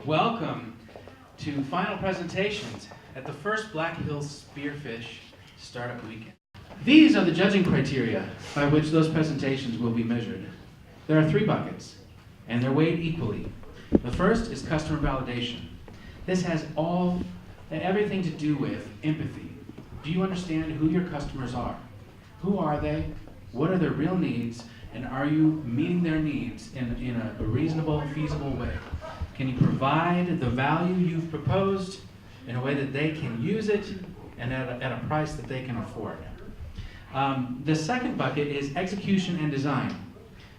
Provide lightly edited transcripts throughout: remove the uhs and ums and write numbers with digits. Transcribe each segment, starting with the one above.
Welcome to final presentations at the first Black Hills Spearfish Startup Weekend. These are the judging criteria by which those presentations will be measured. There are 3 buckets, and they're weighed equally. The first is customer validation. This has everything to do with empathy. Do you understand who your customers are? Who are they? What are their real needs? And are you meeting their needs in a reasonable, feasible way? Can you provide the value you've proposed in a way that they can use it and at a price that they can afford? The second bucket is execution and design.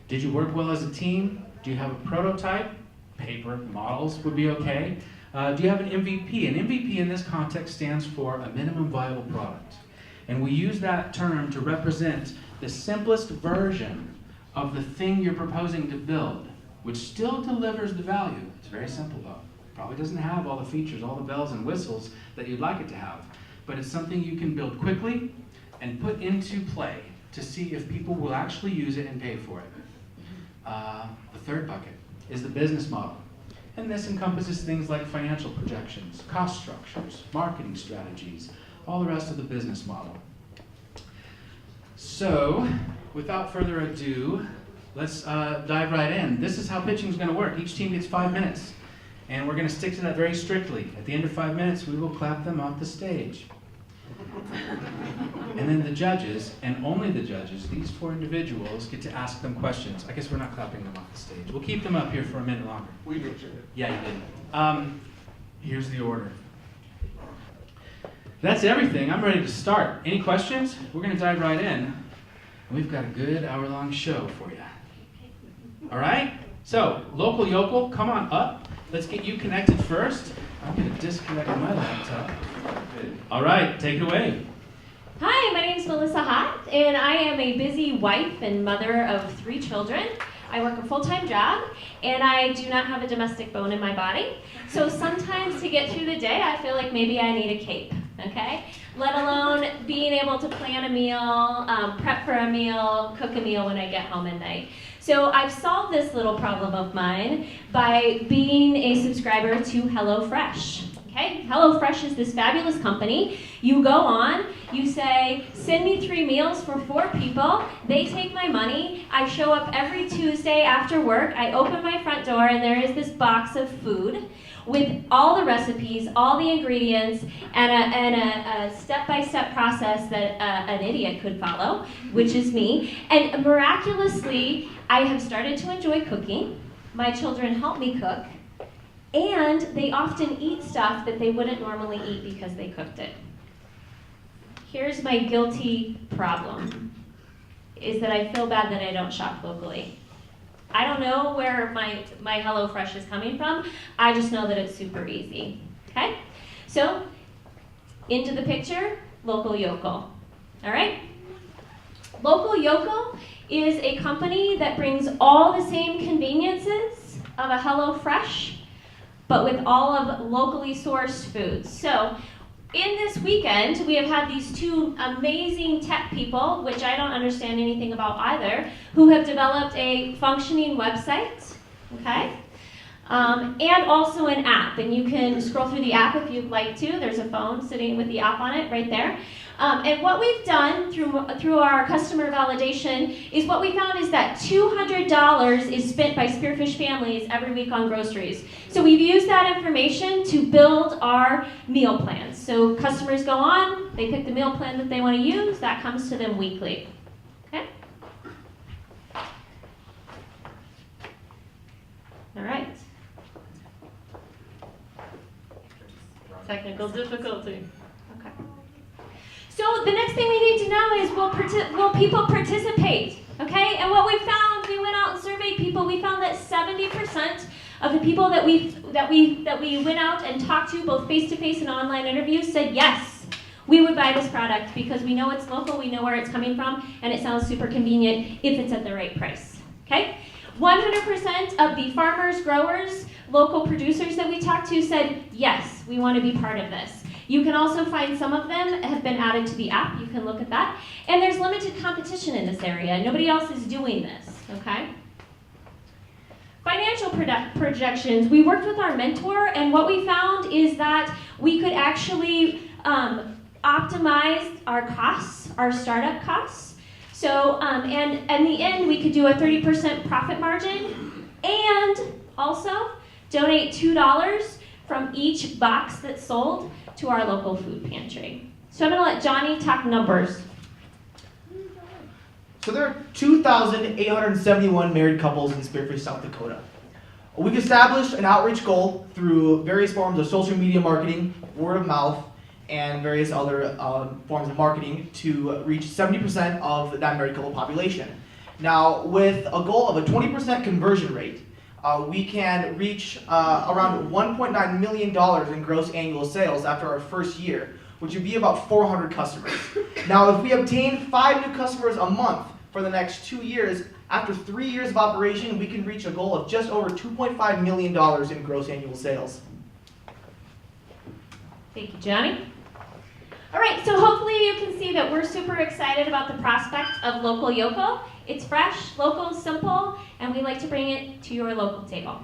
Did you work well as a team? Do you have a prototype? Paper models would be okay. Do you have an MVP? An MVP in this context stands for a minimum viable product. And we use that term to represent the simplest version of the thing you're proposing to build, which still delivers the value. It's very simple though. Probably doesn't have all the features, all the bells and whistles that you'd like it to have. But it's something you can build quickly and put into play to see if people will actually use it and pay for it. The third bucket is the business model. And this encompasses things like financial projections, cost structures, marketing strategies, all the rest of the business model. So, without further ado, let's dive right in. This is how pitching is going to work. Each team gets 5 minutes, and we're going to stick to that very strictly. At the end of 5 minutes, we will clap them off the stage. And then the judges, and only the judges, these 4 individuals, get to ask them questions. I guess we're not clapping them off the stage. We'll keep them up here for a minute longer. We did. Yeah, you did. Here's the order. That's everything. I'm ready to start. Any questions? We're going to dive right in. We've got a good hour-long show for you. All right? So, local yokel, come on up. Let's get you connected first. I'm going to disconnect my laptop. All right, take it away. Hi, my name is Melissa Hott, and I am a busy wife and mother of 3 children. I work a full-time job, and I do not have a domestic bone in my body. So sometimes to get through the day, I feel like maybe I need a cape, okay? Let alone being able to plan a meal, prep for a meal, cook a meal when I get home at night. So I've solved this little problem of mine by being a subscriber to HelloFresh. Okay, HelloFresh is this fabulous company. You go on, you say, send me 3 meals for 4 people. They take my money. I show up every Tuesday after work. I open my front door, and there is this box of food with all the recipes, all the ingredients, and a step-by-step process that an idiot could follow, which is me. And miraculously, I have started to enjoy cooking. My children help me cook. And they often eat stuff that they wouldn't normally eat because they cooked it. Here's my guilty problem, is that I feel bad that I don't shop locally. I don't know where my HelloFresh is coming from. I just know that it's super easy, okay? So, into the picture, Local Yokel, all right? Local Yokel is a company that brings all the same conveniences of a HelloFresh, but with all of locally sourced foods. So in this weekend, we have had these 2 amazing tech people, which I don't understand anything about either, who have developed a functioning website, okay? And also an app, and you can scroll through the app if you'd like to. There's a phone sitting with the app on it right there. And what we've done through our customer validation is what we found is that $200 is spent by Spearfish families every week on groceries. So we've used that information to build our meal plans. So customers go on, they pick the meal plan that they want to use, that comes to them weekly. Okay? All right. Technical difficulty. Okay. So the next thing we need to know is will people participate? Okay? And what we found, we went out and surveyed people. We found that 70% of the people that we went out and talked to, both face-to-face and online interviews, said yes, we would buy this product because we know it's local, we know where it's coming from, and it sounds super convenient if it's at the right price. Okay? 100% of the farmers, growers, local producers that we talked to said, yes, we want to be part of this. You can also find some of them have been added to the app. You can look at that. And there's limited competition in this area. Nobody else is doing this, okay? financial projections, we worked with our mentor, and what we found is that we could actually optimize our costs, our startup costs. So, and in the end, we could do a 30% profit margin, and also donate $2 from each box that's sold to our local food pantry. So I'm going to let Johnny talk numbers. So there are 2,871 married couples in Spearfish, South Dakota. We've established an outreach goal through various forms of social media marketing, word of mouth, and various other forms of marketing to reach 70% of that married couple population. Now, with a goal of a 20% conversion rate, we can reach around $1.9 million in gross annual sales after our first year, which would be about 400 customers. Now, if we obtain 5 new customers a month for the next 2 years, after 3 years of operation, we can reach a goal of just over $2.5 million in gross annual sales. Thank you, Johnny. All right, so hopefully you can see that we're super excited about the prospect of Local Yoko. It's fresh, local, simple, and we like to bring it to your local table.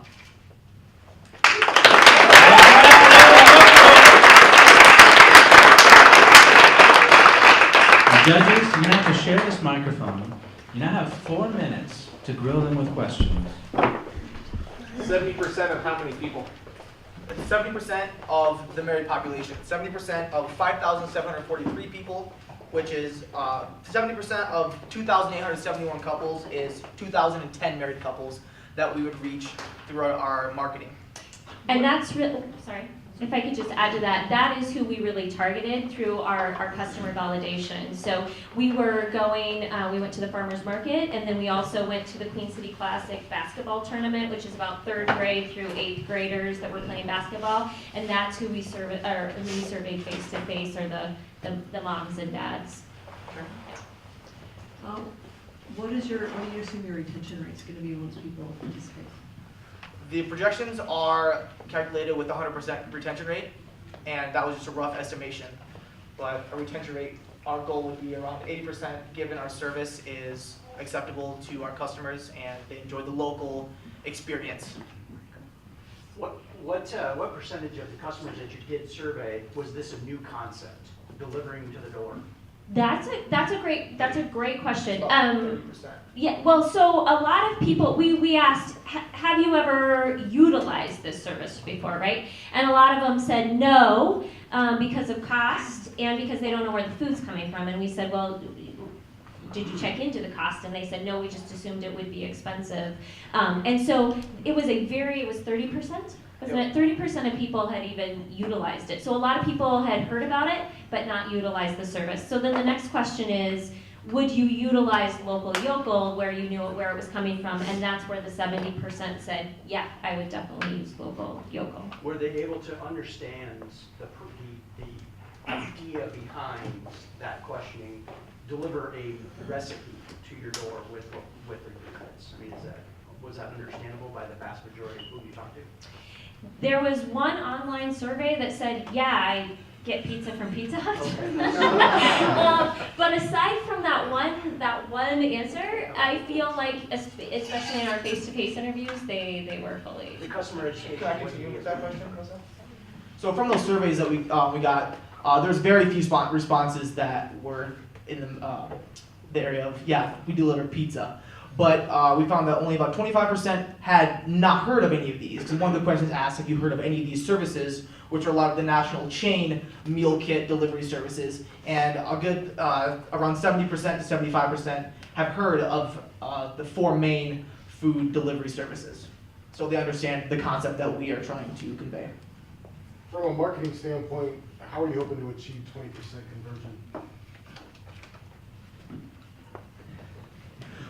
Judges, you now have to share this microphone. You now have 4 minutes to grill them with questions. 70% of how many people? 70% of the married population. 70% of 5,743 people, which is 70% of 2,871 couples is 2,010 married couples that we would reach through our marketing. And that's really, sorry, if I could just add to that, that is who we really targeted through our customer validation. So we were going, we went to the farmer's market, and then we also went to the Queen City Classic basketball tournament, which is about 3rd grade through 8th graders that were playing basketball, and that's who we surveyed face to face, or the moms and dads. What do you assume your retention rate's going to be once people participate? The projections are calculated with 100% retention rate, and that was just a rough estimation. But a retention rate, our goal would be around 80%, given our service is acceptable to our customers and they enjoy the local experience. What percentage of the customers that you did survey was this a new concept, delivering to the door? That's a great question. About 30%. Yeah, well, so a lot of people, we asked, have you ever utilized this service before, right? And a lot of them said no, because of cost and because they don't know where the food's coming from. And we said, well, did you check into the cost? And they said, no, we just assumed it would be expensive. And so it was 30%? Wasn't it? 30% of people had even utilized it. So a lot of people had heard about it, but not utilized the service. So then the next question is, would you utilize Local Yokel where you knew where it was coming from? And that's where the 70% said, yeah, I would definitely use Local Yokel. Were they able to understand the idea behind that questioning, deliver a recipe to your door with the units? I mean, was that understandable by the vast majority of who you talked to? There was one online survey that said, yeah, I get pizza from Pizza Hut. Okay. But aside from that one answer, I feel like, especially in our face-to-face interviews, they were fully. The customer education. Can I continue with that question, Melissa? So from those surveys that we got, there's very few responses that were in the area of, yeah, we deliver pizza. But we found that only about 25% had not heard of any of these. Because one of the questions asked, have you heard of any of these services, which are a lot of the national chain meal kit delivery services. And a good around 70% to 75% have heard of the 4 main food delivery services. So they understand the concept that we are trying to convey. From a marketing standpoint, how are you hoping to achieve 20% conversion?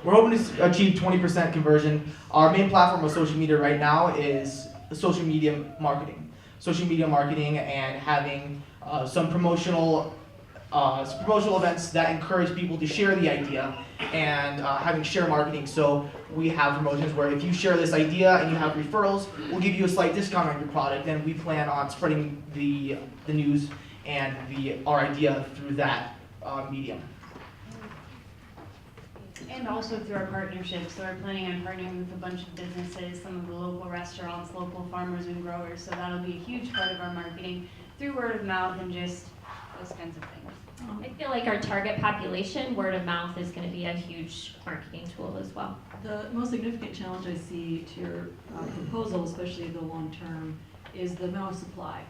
We're hoping to achieve 20% conversion. Our main platform of social media right now is social media marketing. Social media marketing and having some promotional events that encourage people to share the idea, and having share marketing. So we have promotions where if you share this idea and you have referrals, we'll give you a slight discount on your product, and we plan on spreading the news and our idea through that medium. And also through our partnerships, so we're planning on partnering with a bunch of businesses, some of the local restaurants, local farmers and growers, so that'll be a huge part of our marketing through word of mouth and just those kinds of things. I feel like our target population, word of mouth, is going to be a huge marketing tool as well. The most significant challenge I see to your proposal, especially the long term, is the amount of supply.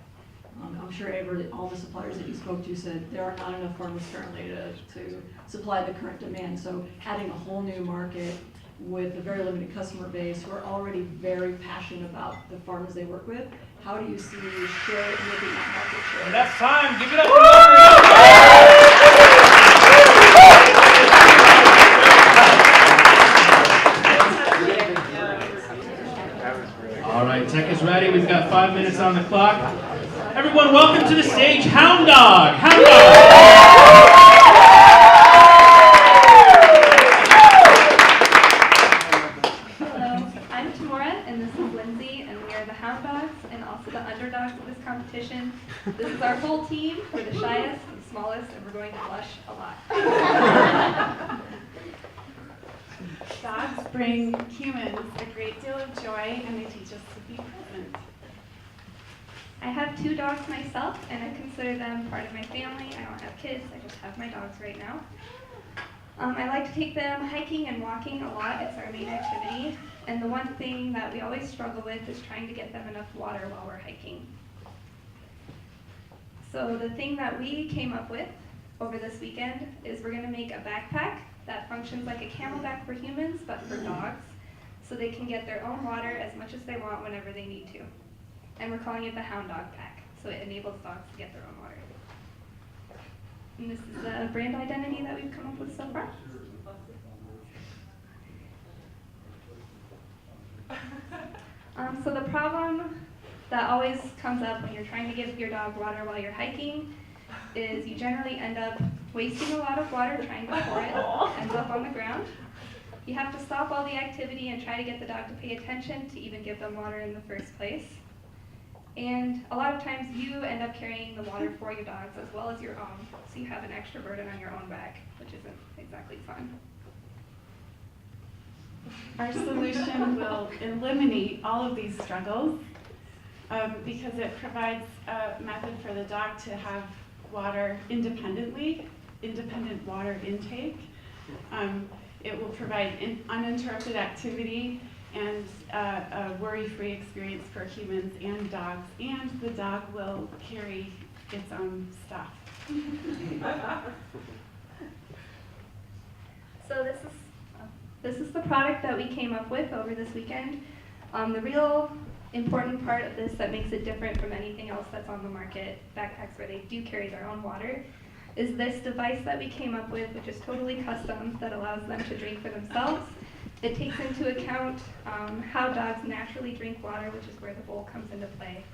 I'm sure all the suppliers that you spoke to said there are not enough farmers currently to supply the current demand. So adding a whole new market with a very limited customer base who are already very passionate about the farmers they work with, how do you see making that market share? That's time. Give it up for All right, tech is ready. We've got 5 minutes on the clock. Everyone, welcome to the stage, Hound Dog. Hound Dog. Hello, I'm Tamora, and this is Lindsay, and we are the Hound Dogs and also the underdogs of this competition. This is our whole team. We're the shyest, the smallest, and we're going to blush a lot. Dogs bring humans a great deal of joy, and they teach us to be present. I have 2 dogs myself, and I consider them part of my family. I don't have kids, I just have my dogs right now. I like to take them hiking and walking a lot. It's our main activity. And the one thing that we always struggle with is trying to get them enough water while we're hiking. So the thing that we came up with over this weekend is we're going to make a backpack that functions like a camelback for humans, but for dogs, so they can get their own water as much as they want whenever they need to. And we're calling it the Hound Dog Pack, so it enables dogs to get their own water. And this is the brand identity that we've come up with so far. So the problem that always comes up when you're trying to give your dog water while you're hiking is you generally end up wasting a lot of water trying to pour it, ends up on the ground. You have to stop all the activity and try to get the dog to pay attention to even give them water in the first place. And a lot of times you end up carrying the water for your dogs as well as your own, so you have an extra burden on your own back, which isn't exactly fun. Our solution will eliminate all of these struggles because it provides a method for the dog to have water independently, independent water intake. It will provide uninterrupted activity and a worry-free experience for humans and dogs, and the dog will carry its own stuff. So this is the product that we came up with over this weekend. The real important part of this that makes it different from anything else that's on the market, backpacks where they do carry their own water, is this device that we came up with, which is totally custom, that allows them to drink for themselves. It takes into account how dogs naturally drink water, which is where the bowl comes into play.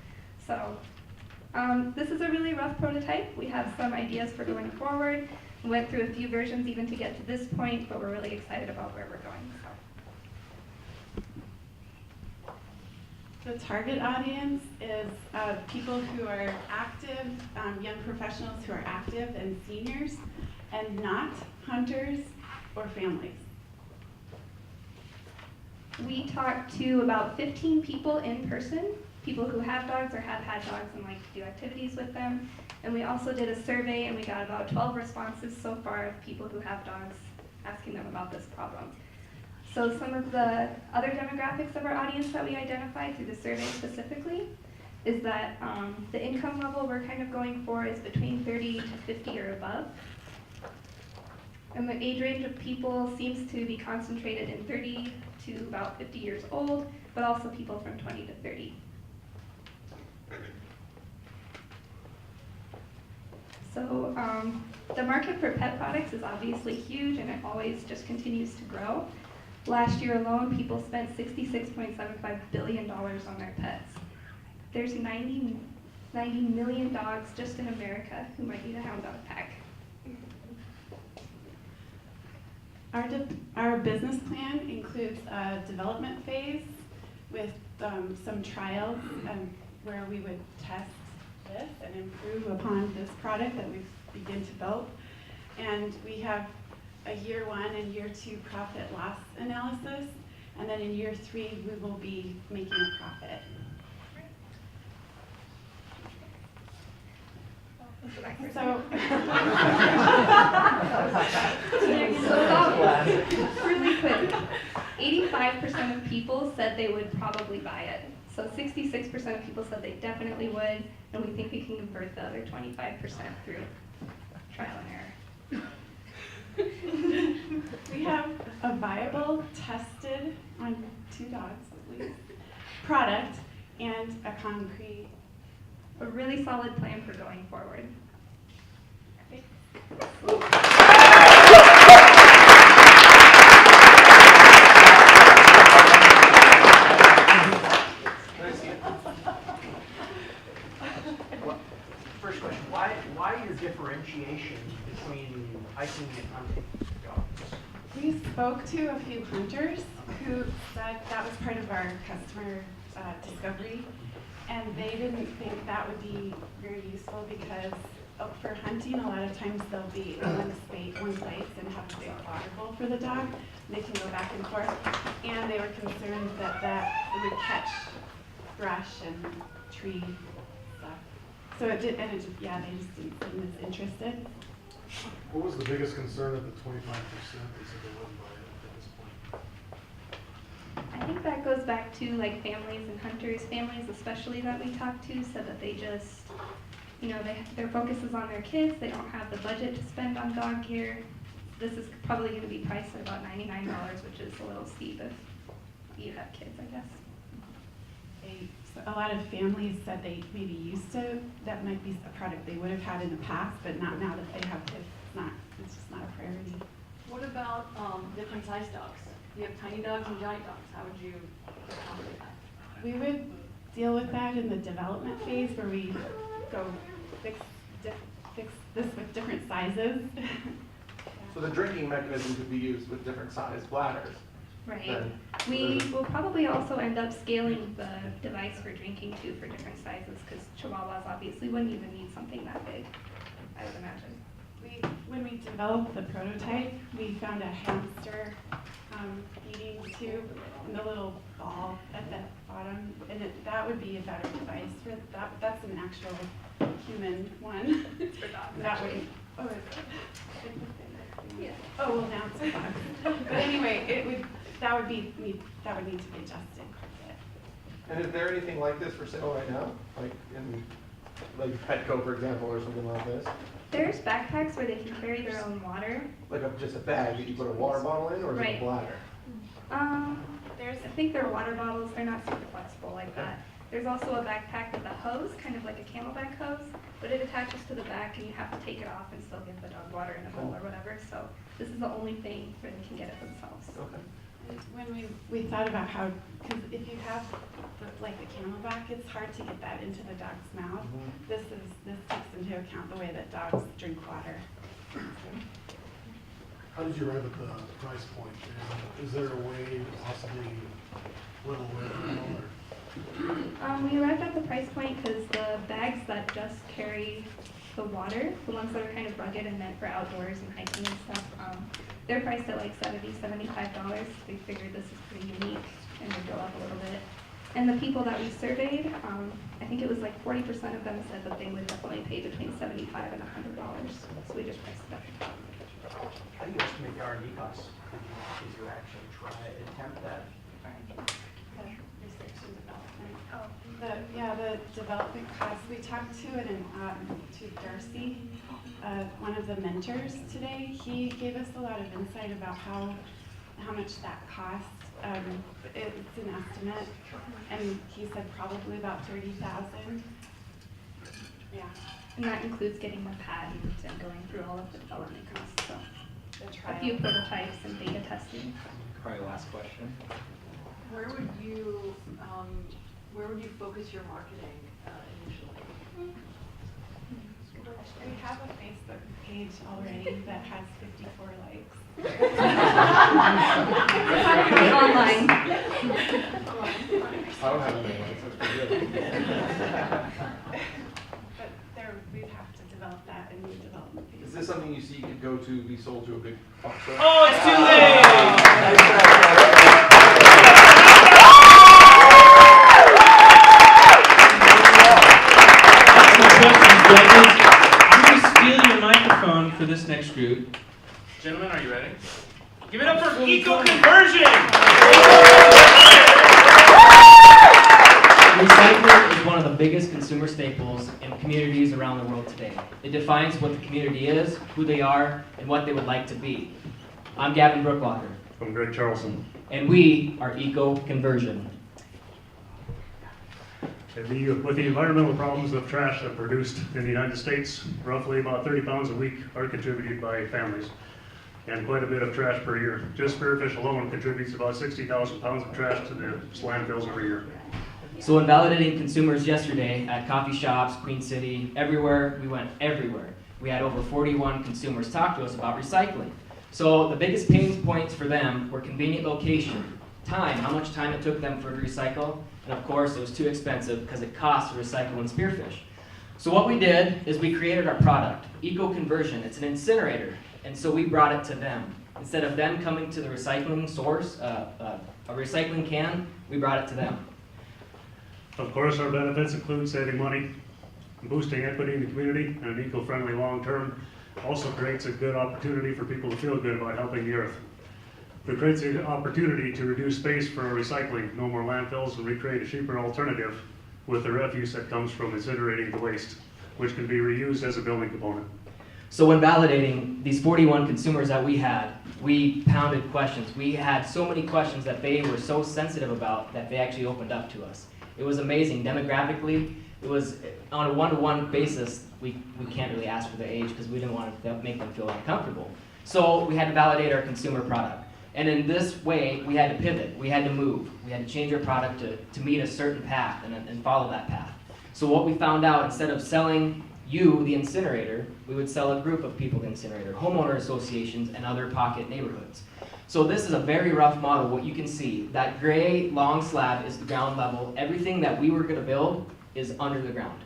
So this is a really rough prototype. We have some ideas for going forward. We went through a few versions even to get to this point, but we're really excited about where we're going. So. The target audience is people who are active, young professionals who are active, and seniors, and not hunters or families. We talked to about 15 people in person, people who have dogs or have had dogs and like to do activities with them. And we also did a survey, and we got about 12 responses so far of people who have dogs asking them about this problem. So some of the other demographics of our audience that we identified through the survey specifically is that the income level we're kind of going for is between 30 to 50 or above. And the age range of people seems to be concentrated in 30 to about 50 years old, but also people from 20 to 30. So the market for pet products is obviously huge, and it always just continues to grow. Last year alone, people spent $66.75 billion on their pets. There's 90 million dogs just in America who might need a Hound Dog Pack. Our business plan includes a development phase with some trials where we would test this and improve upon this product that we've begun to build. And we have a year 1 and year 2 profit loss analysis, and then in year 3 we will be making a profit. So, Really quick, 85% of people said they would probably buy it. So 66% of people said they definitely would, and we think we can convert the other 25% through trial and error. we have a viable, tested on 2 dogs at least, product and a concrete. A really solid plan for going forward. First question, why your differentiation between hiking and hunting dogs? We spoke to a few hunters who said that was part of our customer discovery, and they didn't think that would be very useful because for hunting, a lot of times they'll be in one place and have a big water bowl for the dog. They can go back and forth, and they were concerned that it would catch brush and tree stuff. So it did, and it just, yeah, they just didn't seem as interested. What was the biggest concern of the 25% they said they wouldn't buy it at this point? I think that goes back to like families and hunters, families especially that we talked to said that they just, you know, their focus is on their kids, they don't have the budget to spend on dog gear. This is probably going to be priced at about $99, which is a little steep if you have kids, I guess. So a lot of families said they maybe used to, that might be a product they would have had in the past, but not now that they have kids. It's just not a priority. What about different size dogs? You have tiny dogs and giant dogs. How would you accommodate that? We would deal with that in the development phase where we go fix this with different sizes. So the drinking mechanism could be used with different size bladders. Right. Then- We will probably also end up scaling the device for drinking too for different sizes because Chihuahuas obviously wouldn't even need something that big, I would imagine. When we developed the prototype, we found a hamster feeding tube and the little ball at the bottom, and that would be a better device for that. That's an actual human one. It's for dogs, That actually. would, oh, is it? Yeah. Oh, well, now it's a box. But anyway, that would need to be adjusted quite a And is there anything like this for sale right now? Like in Petco, for example, or something like this? There's backpacks where they can carry their own water. Like just a bag that you put a water bottle in, or is it Right. a bladder? I think they're water bottles. They're not super flexible like that. There's also a backpack with a hose, kind of like a camelback hose, but it attaches to the back and you have to take it off and still give the dog water in a bowl or whatever. So this is the only thing where they can get it themselves. Okay. When we thought about how, because if you have the camelback, it's hard to get that into the dog's mouth. Mhm. This takes into account the way that dogs drink water. How did you arrive at the price point? And is there a way to possibly whittle away at all? We arrived at the price point because the bags that just carry the water, the ones that are kind of rugged and meant for outdoors and hiking and stuff, they're priced at like $70, $75. We figured this is pretty unique and would go up a little bit. And the people that we surveyed, I think it was like 40% of them said that they would definitely pay between $75 and $100. So we just priced it up. How do you estimate the R&D costs? Did you actually attempt that? Research and development. The development costs. We talked to Darcy, one of the mentors today. He gave us a lot of insight about how much that costs. It's an estimate, and he said probably about $30,000. Yeah. And that includes getting the patent and going through all of the development costs. So The trial. a few prototypes and beta testing. Probably last question. Where would you focus your marketing initially? We have a Facebook page already that has 54 likes. Online. I don't have any likes, that's pretty good. But we'd have to develop that in the development phase. Is this this something you see could go to be sold to a big box store? Oh, it's too late! You steal your microphone for this next group. Gentlemen, are you ready? Give it up for eco-conversion! Recycling is one of the biggest consumer staples in communities around the world today. It defines what the community is, who they are, and what they would like to be. I'm Gavin Brookwalker. I'm Greg Charlson. And we are Eco-Conversion. With the environmental problems of trash that are produced in the United States, roughly about 30 pounds a week are contributed by families, and quite a bit of trash per year. Just Spearfish alone contributes about 60,000 pounds of trash to the landfills every year. So in validating consumers yesterday at coffee shops, Queen City, everywhere, we went everywhere. We had over 41 consumers talk to us about recycling. So the biggest pain points for them were convenient location, time, how much time it took them for to recycle, and of course it was too expensive because it costs to recycle in Spearfish. So what we did is we created our product, Eco-Conversion. It's an incinerator, and so we brought it to them. Instead of them coming to the recycling source, a recycling can, we brought it to them. Of course, our benefits include saving money, boosting equity in the community, and an eco-friendly long-term. Also creates a good opportunity for people to feel good about helping the earth. It creates an opportunity to reduce space for recycling, no more landfills, and recreate a cheaper alternative with the refuse that comes from incinerating the waste, which can be reused as a building component. So when validating these 41 consumers that we had, we pounded questions. We had so many questions that they were so sensitive about that they actually opened up to us. It was amazing. Demographically, it was on a one-to-one basis. We can't really ask for their age because we didn't want to make them feel uncomfortable. So we had to validate our consumer product. And in this way, we had to pivot. We had to move. We had to change our product to meet a certain path and follow that path. So what we found out, instead of selling you, the incinerator, we would sell a group of people, the incinerator, homeowner associations, and other pocket neighborhoods. So this is a very rough model. What you can see, that gray long slab is the ground level. Everything that we were going to build is under the ground.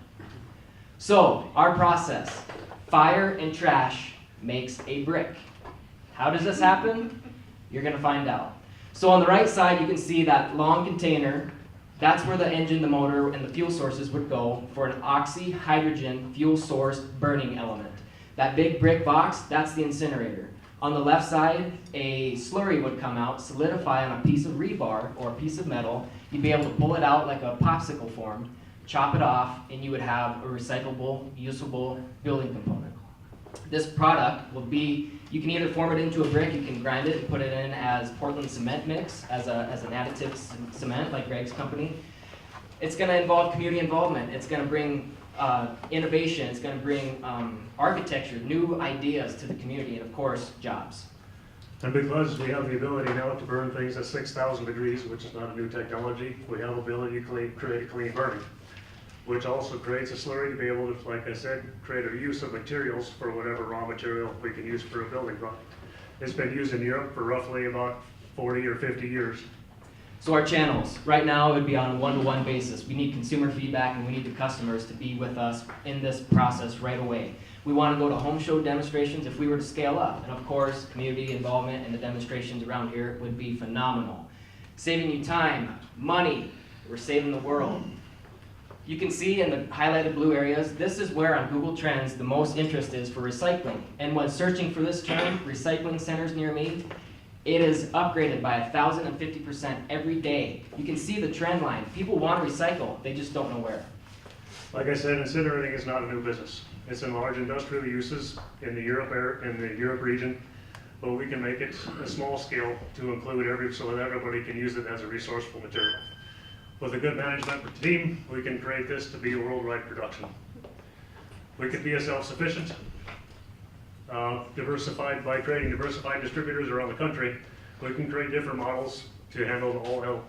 So our process, fire and trash makes a brick. How does this happen? You're going to find out. So on the right side, you can see that long container. That's where the engine, the motor, and the fuel sources would go for an oxy-hydrogen fuel source burning element. That big brick box, that's the incinerator. On the left side, a slurry would come out, solidify on a piece of rebar or a piece of metal. You'd be able to pull it out like a popsicle form, chop it off, and you would have a recyclable, usable building component. This product will be, you can either form it into a brick, you can grind it and put it in as Portland cement mix, as an additive cement like Greg's company. It's going to involve community involvement. It's going to bring innovation. It's going to bring architecture, new ideas to the community, and of course, jobs. And because we have the ability now to burn things at 6,000 degrees, which is not a new technology, we have the ability to create clean burning, which also creates a slurry to be able to, like I said, create a use of materials for whatever raw material we can use for a building product. It's been used in Europe for roughly about 40 or 50 years. So our channels, right now it would be on a one-to-one basis. We need consumer feedback and we need the customers to be with us in this process right away. We want to go to home show demonstrations if we were to scale up. And of course, community involvement and the demonstrations around here would be phenomenal. Saving you time, money, we're saving the world. You can see in the highlighted blue areas, this is where on Google Trends the most interest is for recycling. And when searching for this term, recycling centers near me, it is upgraded by 1,050% every day. You can see the trend line. People want to recycle, they just don't know where. Like I said, incinerating is not a new business. It's in large industrial uses in the Europe region, but we can make it a small scale to include so that everybody can use it as a resourceful material. With a good management team, we can create this to be a worldwide production. We could be a self-sufficient, diversified by creating diversified distributors around the country. We can create different models to handle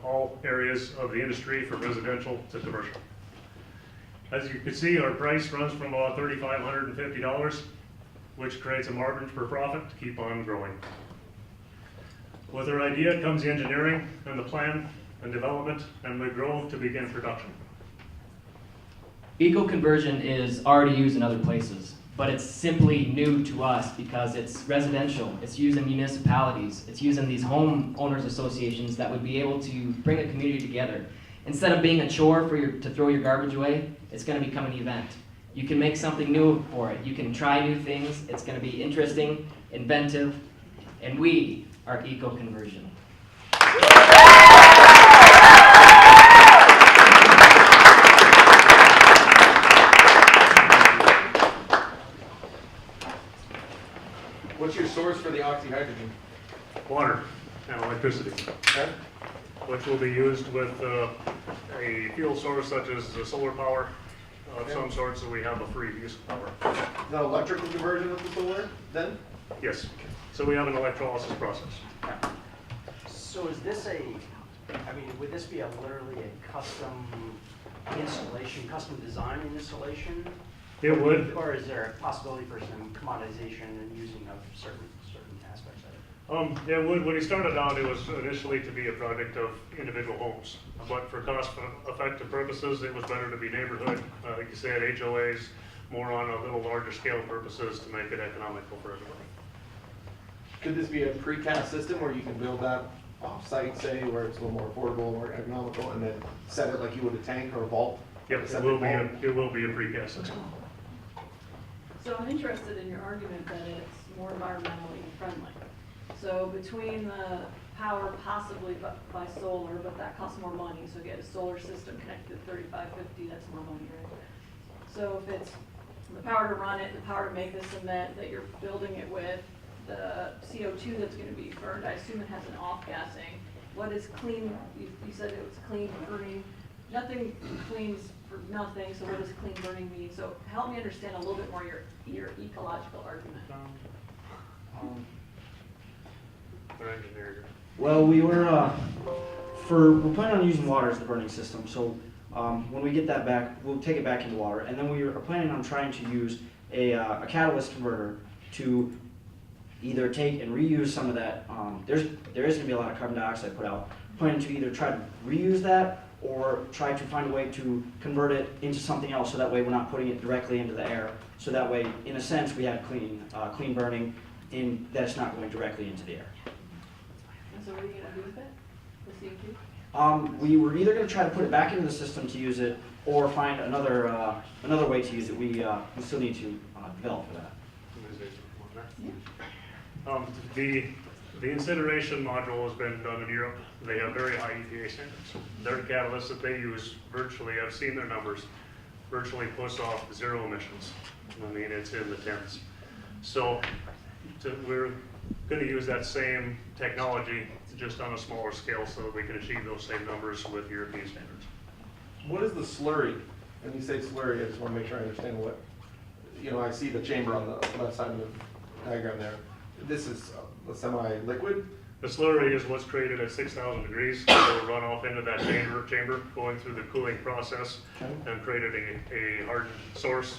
all areas of the industry, from residential to commercial. As you can see, our price runs from about $3,550, which creates a margin for profit to keep on growing. With our idea comes the engineering and the plan and development and the growth to begin production. Eco-conversion is already used in other places. but it's simply new to us because it's residential. It's used in municipalities. It's used in these homeowners associations that would be able to bring a community together. Instead of being a chore to throw your garbage away, it's going to become an event. You can make something new for it. You can try new things. It's going to be interesting, inventive, and we are eco-conversion. What's your source for the oxyhydrogen? Water and electricity, Okay. which will be used with a fuel source such as solar power of some sort, so we have a free use of power. Is that electrical conversion of the solar then? Yes, so we have an electrolysis process. So is this would this be literally a custom installation, custom design installation? It would. Or is there a possibility for some commoditization and using of certain aspects of it? It would. When he started out, it was initially to be a project of individual homes, but for cost-effective purposes, it was better to be neighborhood, like you said, HOAs, more on a little larger scale purposes to make it economical for everybody. Could this be a precast system where you can build that off-site, say, where it's a little more affordable, more economical, and then set it like you would a tank or a vault? Yep, it will be a precast system. So I'm interested in your argument that it's more environmentally friendly. So between the power possibly by solar, but that costs more money, so get a solar system connected to 3550, that's more money, right? So if it's the power to run it, the power to make the cement that you're building it with, the CO2 that's going to be burned, I assume it has an off-gassing. What is clean? You said it was clean burning. Nothing cleans for nothing, so what does clean burning mean? So help me understand a little bit more your ecological argument. Well, we're planning on using water as the burning system. So when we get that back, we'll take it back into water, and then we are planning on trying to use a catalyst converter to either take and reuse some of that. There is going to be a lot of carbon dioxide put out. Planning to either try to reuse that or try to find a way to convert it into something else, so that way we're not putting it directly into the air. So that way, in a sense, we have clean burning, and that's not going directly into the air. And so what are you going to do with it, the CO2? We were either going to try to put it back into the system to use it, or find another way to use it. We still need to develop for that. The incineration module has been done in Europe. They have very high EPA standards. Their catalysts that they use virtually, I've seen their numbers, virtually puts off 0 emissions. I mean, it's in the tens. So we're going to use that same technology just on a smaller scale so that we can achieve those same numbers with European standards. What is the slurry? When you say slurry, I just want to make sure I understand what, I see the chamber on the left side of the diagram there. This is a semi-liquid? The slurry is what's created at 6,000 degrees. It will run off into that chamber, going through the cooling process, and created a hardened source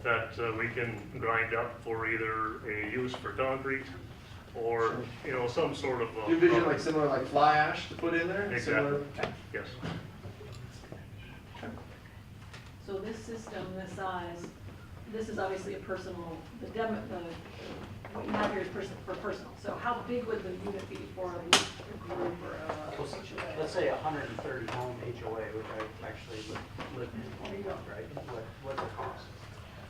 that we can grind up for either a use for concrete or some sort of. Do you envision similar like fly ash to put in there? Exactly. Similar? Yes. So this system, this size, this is obviously a personal. What you have here is for personal. So how big would the unit be for a group or a HOA? Let's say 130 home HOA, which I actually live in, right? What's the cost?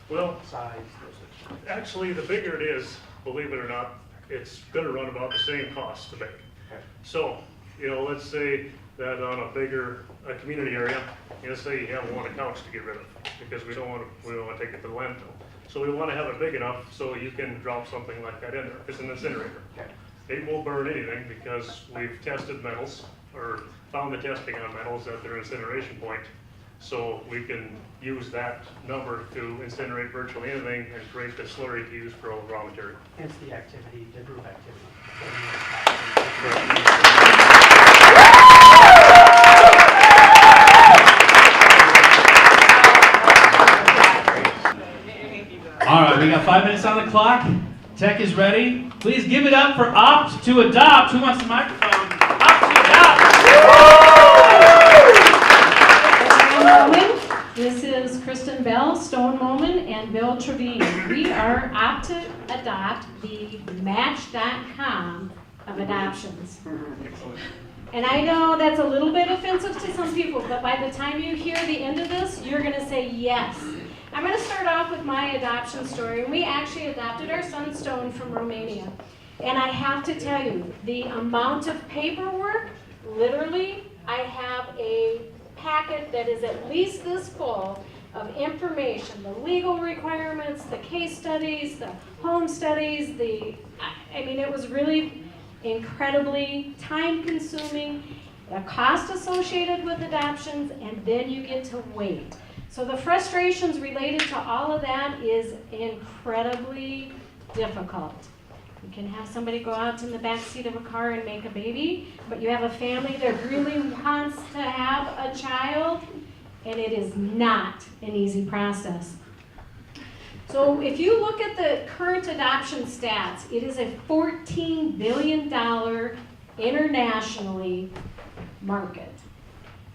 Well, Size, those things. actually, the bigger it is, believe it or not, it's going to run about the same cost to make. Okay. So, let's say that on a community area, let's say you want a couch to get rid of because we don't want to take it to the landfill. So we want to have it big enough so you can drop something like that in there. It's an incinerator. Okay. It won't burn anything because we've tested metals or found the testing on metals at their incineration point. So we can use that number to incinerate virtually anything and create the slurry to use for raw material. Hence the activity, the group activity. All right, we got 5 minutes on the clock. Tech is ready. Please give it up for Opt to Adopt. Who wants the microphone? Opt to Adopt. This is Kristen Bell, Stone Moman, and Bill Trevine. We are Opt to Adopt, the Match.com of adoptions. And I know that's a little bit offensive to some people, but by the time you hear the end of this, you're going to say yes. I'm going to start off with my adoption story. We actually adopted our son Stone from Romania. And I have to tell you, the amount of paperwork, literally, I have a packet that is at least this full of information, the legal requirements, the case studies, the home studies, I mean, it was really incredibly time-consuming, the cost associated with adoptions, and then you get to wait. So the frustrations related to all of that is incredibly difficult. You can have somebody go out in the back seat of a car and make a baby, but you have a family that really wants to have a child, and it is not an easy process. So if you look at the current adoption stats, it is a $14 billion internationally market.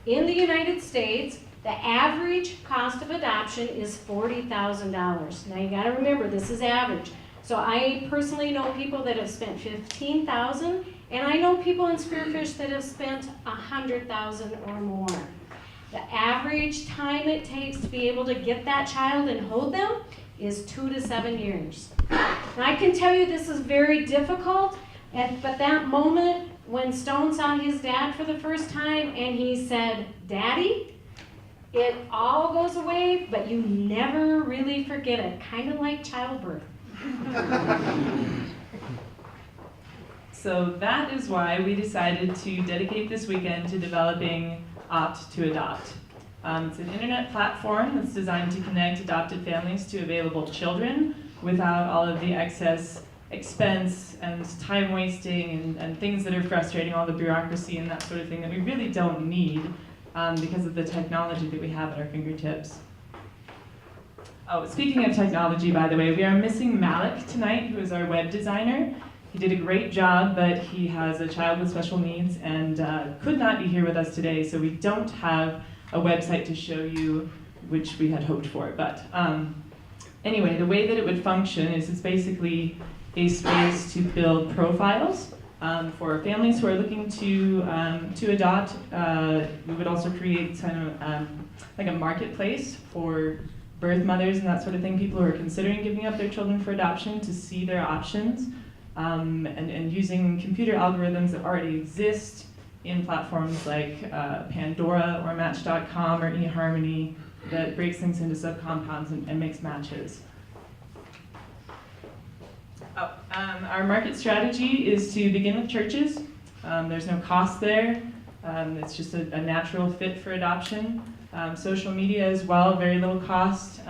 In the United States, the average cost of adoption is $40,000. Now you gotta remember, this is average. So I personally know people that have spent $15,000, and I know people in Spearfish that have spent $100,000 or more. The average time it takes to be able to get that child and hold them is 2 to 7 years. And I can tell you this is very difficult, but that moment when Stone saw his dad for the first time and he said, "Daddy," it all goes away, but you never really forget it, kind of like childbirth. So that is why we decided to dedicate this weekend to developing Opt to Adopt. It's an internet platform that's designed to connect adopted families to available children without all of the excess expense and time wasting and things that are frustrating, all the bureaucracy and that sort of thing that we really don't need because of the technology that we have at our fingertips. Oh, speaking of technology, by the way, we are missing Malik tonight, who is our web designer. He did a great job, but he has a child with special needs and could not be here with us today, so we don't have a website to show you, which we had hoped for. But anyway, the way that it would function is it's basically a space to build profiles for families who are looking to adopt. We would also create kind of like a marketplace for birth mothers and that sort of thing, people who are considering giving up their children for adoption to see their options, and using computer algorithms that already exist in platforms like Pandora or Match.com or eHarmony that breaks things into subcompounds and makes matches. Our market strategy is to begin with churches. There's no cost there. It's just a natural fit for adoption. Social media as well, very little cost.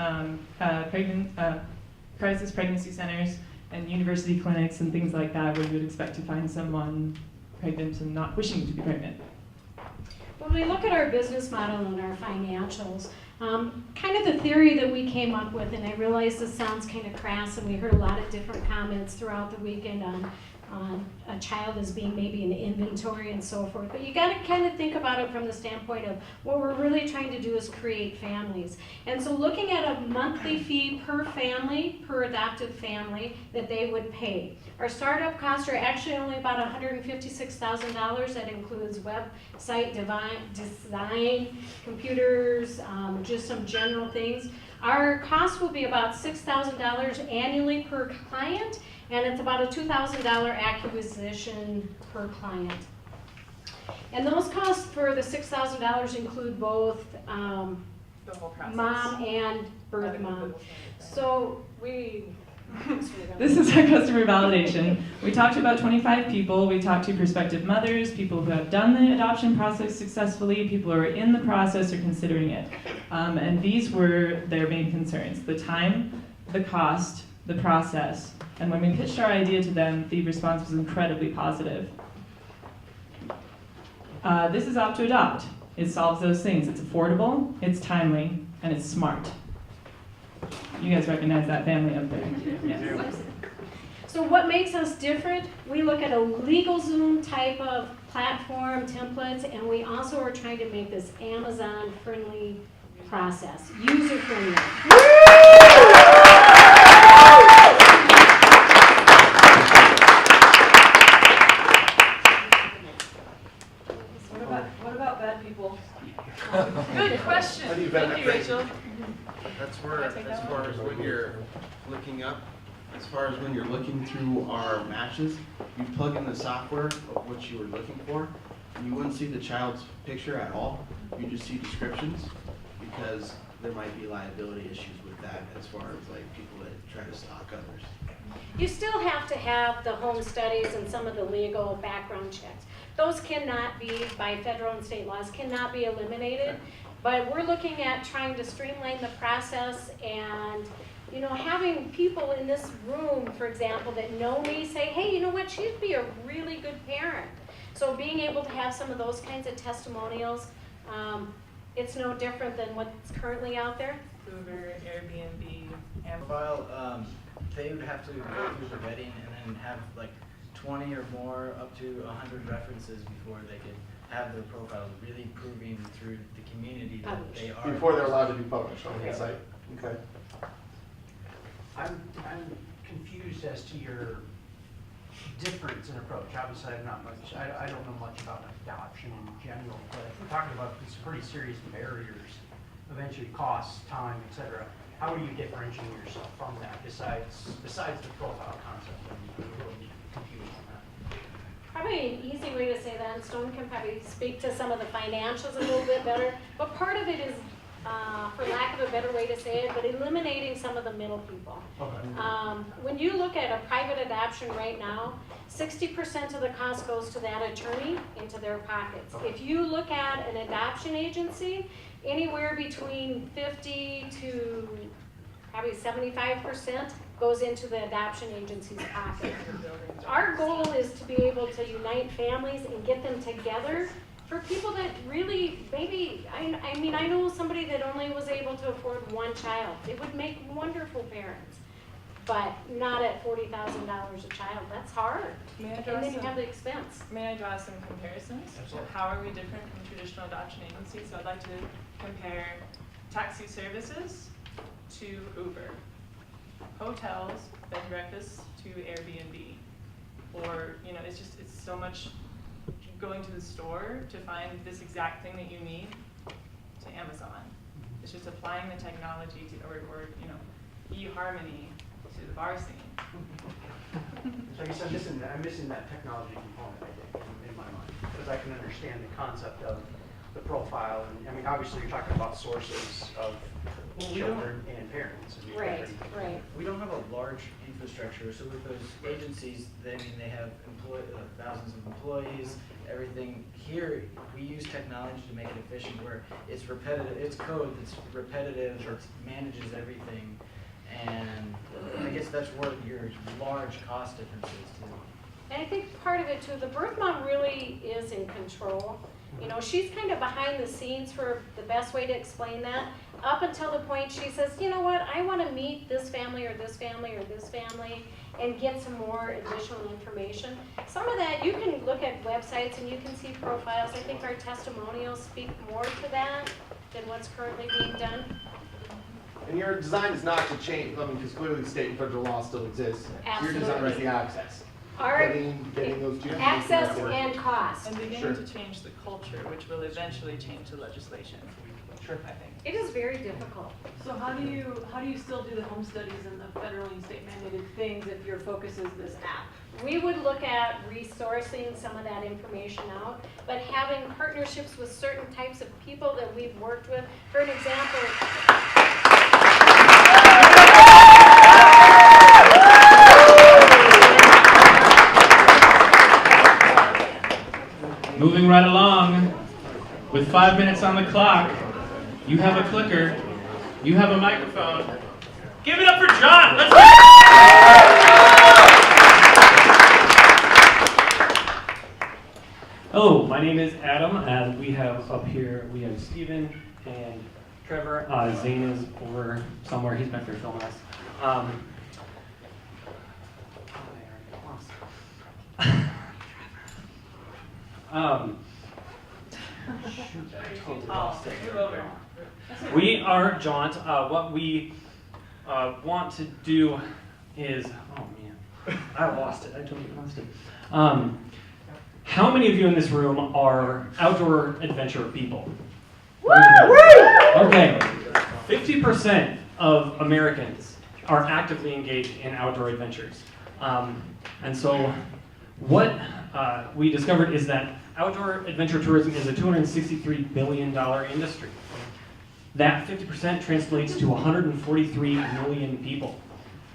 Crisis pregnancy centers and university clinics and things like that where you would expect to find someone pregnant and not wishing to be pregnant. When we look at our business model and our financials, kind of the theory that we came up with, and I realize this sounds kind of crass, and we heard a lot of different comments throughout the weekend on a child as being maybe an inventory and so forth, but you got to kind of think about it from the standpoint of what we're really trying to do is create families. And so looking at a monthly fee per family, per adopted family, that they would pay. Our startup costs are actually only about $156,000. That includes website design, computers, just some general things. Our cost will be about $6,000 annually per client, and it's about a $2,000 acquisition per client. And those costs for the $6,000 include both mom and birth mom. So this is our customer validation. We talked to about 25 people. We talked to prospective mothers, people who have done the adoption process successfully, people who are in the process or considering it. And these were their main concerns: the time, the cost, the process. And when we pitched our idea to them, the response was incredibly positive. This is Opt to Adopt. It solves those things. It's affordable, it's timely, and it's smart. You guys recognize that family up there? Yes. So what makes us different? We look at a LegalZoom type of platform, templates, and we also are trying to make this Amazon-friendly process, user-friendly. What about bad people? Good question. How do you vet Thank you, that? Rachel. That's where, Can I take as that far one? as when you're looking up, as far as when you're looking through our matches, you plug in the software of what you were looking for, and you wouldn't see the child's picture at all. You just see descriptions, because there might be liability issues with that as far as like people that try to stalk others. You still have to have the home studies and some of the legal background checks. Those cannot be, by federal and state laws, cannot be eliminated. But we're looking at trying to streamline the process and, you know, having people in this room, for example, that know me say, hey, you know what, she'd be a really good parent. So being able to have some of those kinds of testimonials, it's no different than what's currently out there. Uber, Airbnb, Amazon. Well, they would have to go through the vetting and then have like 20 or more, up to 100 references before they could have their profile really proving through the community that they are. Before they're allowed to be published on the site. Okay. I'm confused as to your difference in approach. Obviously, I don't know much about adoption in general, but if we're talking about these pretty serious barriers, eventually costs, time, etc. How do you differentiate yourself from that besides the profile concept? I'm a little confused on that. Probably an easy way to say that, and Stone can probably speak to some of the financials a little bit better, but part of it is, for lack of a better way to say it, but eliminating some of the middle people. Okay. When you look at a private adoption right now, 60% of the cost goes to that attorney into their pockets. Okay. If you look at an adoption agency, anywhere between 50 to probably 75% goes into the adoption agency's pocket. Our goal is to be able to unite families and get them together for people that really, maybe, I mean, I know somebody that only was able to afford one child. They would make wonderful parents, but not at $40,000 a child. That's hard. May I And draw then you some- have the expense. May I draw some comparisons? Absolutely. How are we different from traditional adoption agencies? So I'd like to compare taxi services to Uber, hotels, bed and breakfast to Airbnb, or, you know, it's so much going to the store to find this exact thing that you need to Amazon. It's just applying the technology to, or you know, eHarmony to the bar scene. So I guess I'm missing that technology component, I think, in my mind, because I can understand the concept of the profile, and I mean, obviously you're talking about sources of children and parents. And Right, right. We don't have a large infrastructure, so with those agencies, they have thousands of employees, everything. Here, we use technology to make it efficient, where it's repetitive, it's code that's repetitive, it manages everything, and I guess that's where your large cost difference is too. And I think part of it too, the birth mom really is in control. You know, she's kind of behind the scenes, for the best way to explain that, up until the point she says, you know what, I want to meet this family or this family or this family and get some more additional information. Some of that, you can look at websites and you can see profiles. I think our testimonials speak more to that than what's currently being done. And your design is not to change, I mean, because clearly state and federal law still exists. Your design is the access. Our Getting those two. access and cost. And beginning Sure. to change the culture, which will eventually change the legislation. Sure. I think. It is very difficult. So how do you still do the home studies and the federally and state mandated things if your focus is this app? We would look at resourcing some of that information out, but having partnerships with certain types of people that we've worked with. For an example, Moving right along, with 5 minutes on the clock, you have a clicker, you have a microphone. Give it up for John! Let's go! Hello, my name is Adam, and we have up here, we have Steven and Trevor. Zane is over somewhere, he's been through filming us. We are Jaunt. What we want to do is, oh man, I lost it. I totally lost it. How many of you in this room are outdoor adventure people? Woo! Okay, 50% of Americans are actively engaged in outdoor adventures. And so what we discovered is that outdoor adventure tourism is a $263 billion industry. That 50% translates to 143 million people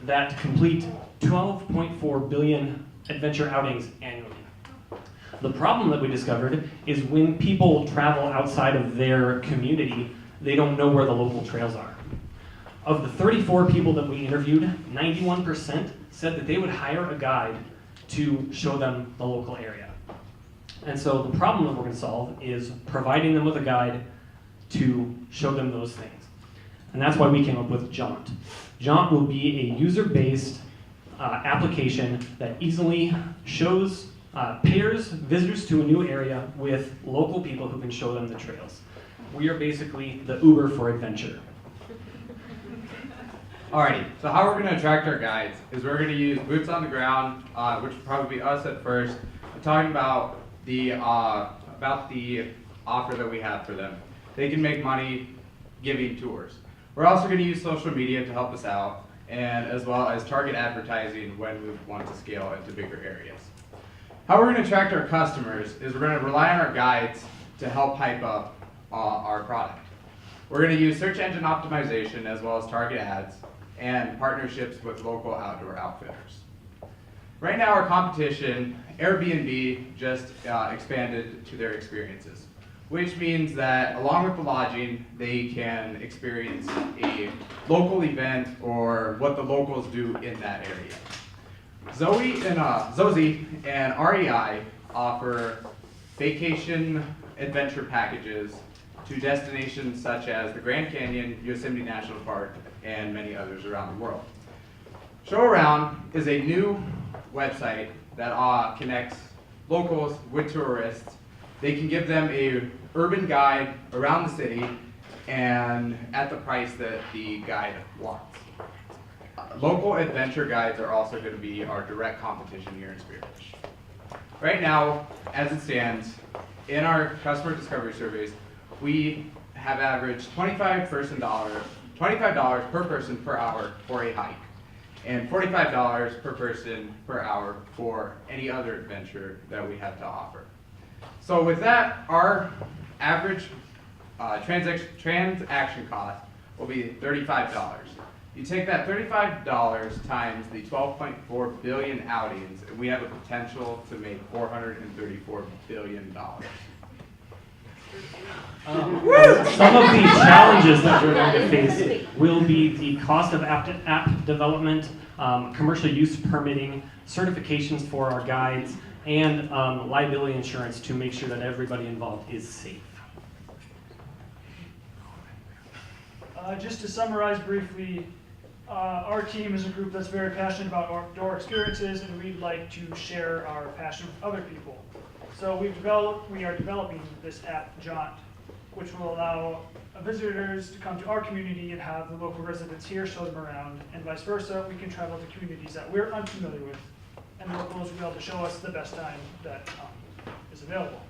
that complete 12.4 billion adventure outings annually. The problem that we discovered is when people travel outside of their community, they don't know where the local trails are. Of the 34 people that we interviewed, 91% said that they would hire a guide to show them the local area. And so the problem that we're going to solve is providing them with a guide to show them those things. And that's why we came up with Jaunt. Jaunt will be a user-based application that easily shows, pairs visitors to a new area with local people who can show them the trails. We are basically the Uber for adventure. Alrighty, so how we're going to attract our guides is we're going to use boots on the ground, which will probably be us at first, talking about the offer that we have for them. They can make money giving tours. We're also going to use social media to help us out, and as well as target advertising when we want to scale into bigger areas. How we're going to attract our customers is we're going to rely on our guides to help hype up our product. We're going to use search engine optimization as well as target ads and partnerships with local outdoor outfitters. Right now our competition, Airbnb, just expanded to their experiences, which means that along with the lodging, they can experience a local event or what the locals do in that area. Zozy and REI offer vacation adventure packages to destinations such as the Grand Canyon, Yosemite National Park, and many others around the world. Show Around is a new website that connects locals with tourists. They can give them an urban guide around the city and at the price that the guide wants. Local adventure guides are also going to be our direct competition here in Spearfish. Right now, as it stands, in our customer discovery surveys, we have averaged $25 per person per hour for a hike, and $45 per person per hour for any other adventure that we have to offer. So with that, our average transaction cost will be $35. You take that $35 times the 12.4 billion outings, and we have a potential to make $434 billion. Some of the challenges that we're going to face will be the cost of app development, commercial use permitting, certifications for our guides, and liability insurance to make sure that everybody involved is safe. Just to summarize briefly, our team is a group that's very passionate about outdoor experiences, and we'd like to share our passion with other people. So we are developing this app, Jaunt, which will allow visitors to come to our community and have the local residents here show them around, and vice versa. We can travel to communities that we're unfamiliar with, and the locals will be able to show us the best time that is available.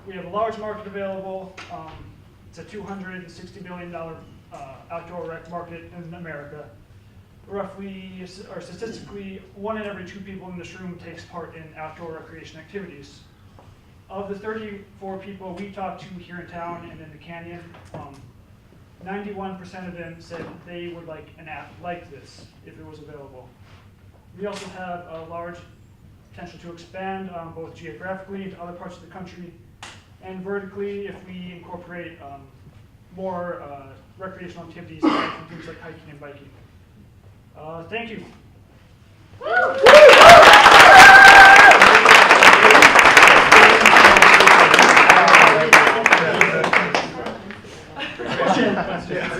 We have a large market available. It's a $260 billion outdoor rec market in America. Roughly, or statistically, 1 in every 2 people in this room takes part in outdoor recreation activities. Of the 34 people we talked to here in town and in the canyon, 91% of them said they would like an app like this if it was available. We also have a large potential to expand both geographically into other parts of the country and vertically if we incorporate more recreational activities from things like hiking and biking. Thank you.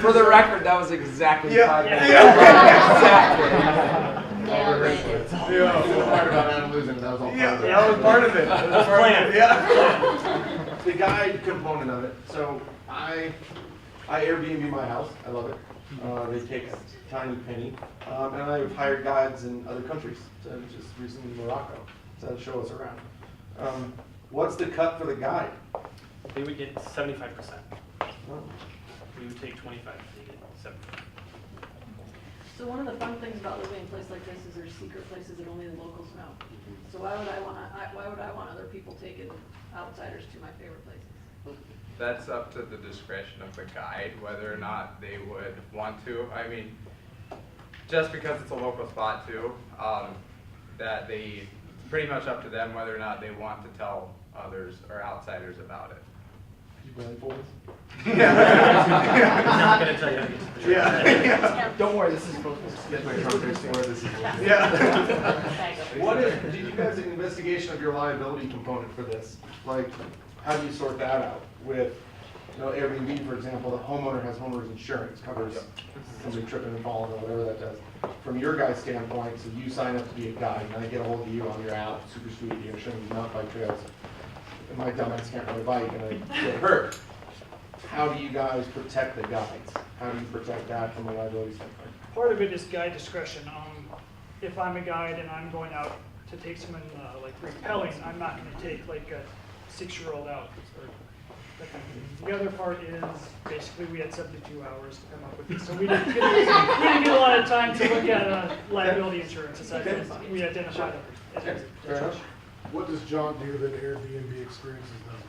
For the record, that was exactly 5 minutes. Exactly. The part about Adam losing, that was all part of it. That was part of it. That was planned. Yeah. The guide component of it. So I Airbnb my house. I love it. They take a tiny penny. And I've hired guides in other countries, just recently Morocco, to show us around. What's the cut for the guide? They would get 75%. We would take 25, they get 75. So one of the fun things about living in a place like this is there's secret places that only the locals know. So why would I want other people taking outsiders to my favorite places? That's up to the discretion of the guide, whether or not they would want to. I mean, just because it's a local spot too, that they, it's pretty much up to them whether or not they want to tell others or outsiders about it. You ready for this? Yeah. I'm not gonna tell you. Yeah. Don't worry, this is supposed to Get my conversation where this is. Yeah. What is, did you guys do an investigation of your liability component for this? Like, how do you sort that out? With, you know, Airbnb, for example, the homeowner has homeowner's insurance, covers somebody tripping and falling or whatever that does. From your guys' standpoint, so you sign up to be a guide, and I get a hold of you on your app, super sweet, you're showing me mountain bike trails. And my dumbass can't ride a bike and I get hurt. How do you guys protect the guides? How do you protect that from a liability standpoint? Part of it is guide discretion. If I'm a guide and I'm going out to take someone like rappelling, I'm not going to take like a 6-year-old out. Or that kind of thing. The other part is basically we had 72 hours to come up with this, so we didn't get a lot of time to look at liability insurance. Aside from we identified it. Fair enough. What does John do that Airbnb experiences doesn't?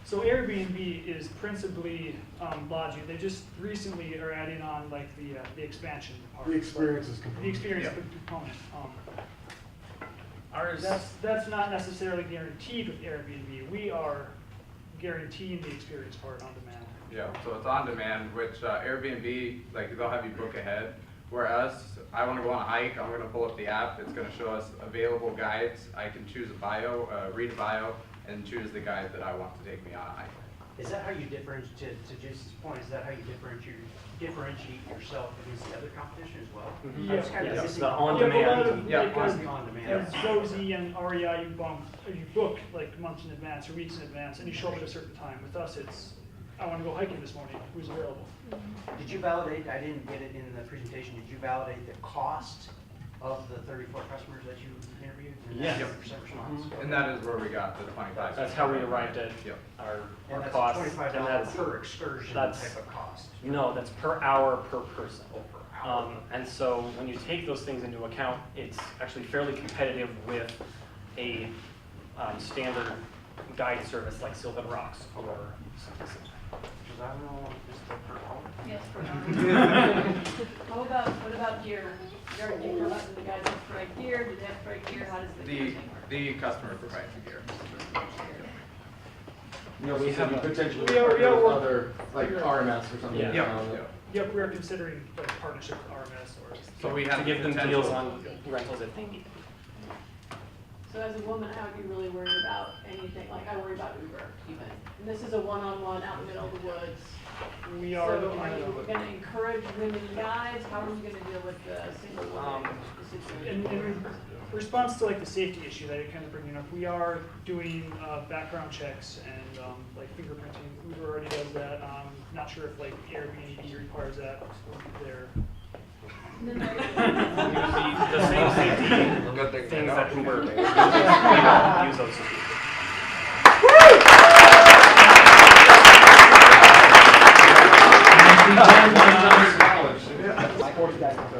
So Airbnb is principally lodging. They just recently are adding on like the expansion part. The experiences component. The experience component. That's not necessarily guaranteed with Airbnb. We are guaranteeing the experience part on demand. Yeah, so it's on demand, which Airbnb, like they'll have you book ahead. Whereas I want to go on a hike, I'm going to pull up the app. It's going to show us available guides. I can choose a bio, read a bio, and choose the guide that I want to take me on a hike. Is that how you differentiate, to Jason's point, is that how you differentiate yourself against the other competition as well? Yeah, That's kind of yes, missing. the on-demand. Yeah, on-demand. As Josie and REI, you book like months in advance or weeks in advance, and you show up at a certain time. With us, it's I want to go hiking this morning. Who's available? Did you validate? I didn't get it in the presentation. Did you validate the cost of the 34 customers that you interviewed? Yes. 100% response. And that is where we got the 25. That's how we arrived at our And that's cost. $25 And that's per excursion that's, type of cost. No, that's per hour per person. Oh, per hour. And so when you take those things into account, it's actually fairly competitive with a standard guide service like Sylvan Rocks or something similar. Because I don't know, is the per hour? Yes, for now. What about gear? Do you provide the guys have provide gear? Do they have to provide gear? How does the gear thing work? The customer provides the gear. You know, we have potentially Yeah, partner with we're- other, like RMS or something. Yeah. Yep, we're considering like partnership with RMS or. So we have to give them deals on rentals if they need. So as a woman, how are you really worried about anything? Like I worry about Uber even. And this is a one-on-one out in the middle of the woods. We are. So are you going to encourage women guides? How are you going to deal with the single woman situation? In response to like the safety issue that you're kind of bringing up, we are doing background checks and like fingerprinting. Uber already does that. Not sure if like Airbnb requires that there. The same safety things that Uber use those.